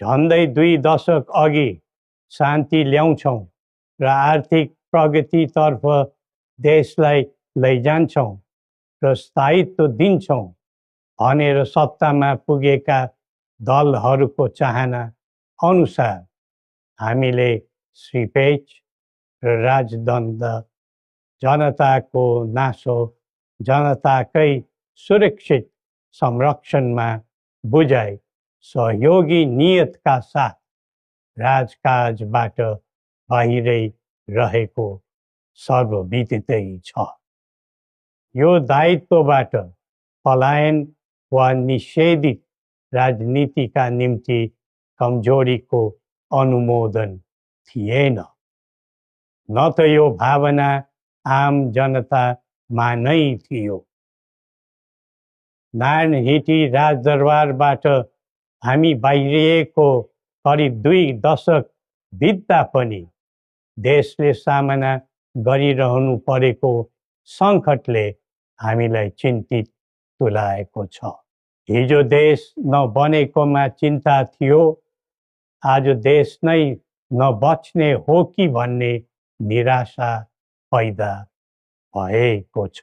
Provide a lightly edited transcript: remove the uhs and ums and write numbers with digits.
झन्डै 2 दशक अघि शान्ति ल्याउँछौँ र आर्थिक प्रगतितर्फ देशलाई लैजान्छौँ र स्थायित्व दिन्छौँ भनेर सत्तामा पुगेका दलहरूको चाहना अनुसार हामीले श्रीपेच र राजदण्ड, जनताको नासो, जनताकै सुरक्षित संरक्षणमा बुझाइ सहयोगी नियतका साथ राजकाजबाट बाहिरै रहेको सर्वविदितै छ। यो दायित्वबाट पलायन वा निषेधित राजनीतिका निम्ति कमजोरीको अनुमोदन थिएन, न त यो भावना आम जनतामा नै थियो। नारायणहिटी राजदरबारबाट हामी बाहिरिएको करिब 2 दशक बित्दा पनि देशले सामना गरिरहनु परेको सङ्कटले हामीलाई चिन्तित तुल्याएको छ। हिजो देश नबनेकोमा चिन्ता थियो, आज देश नै नबच्ने हो कि भन्ने निराशा पैदा भएको छ।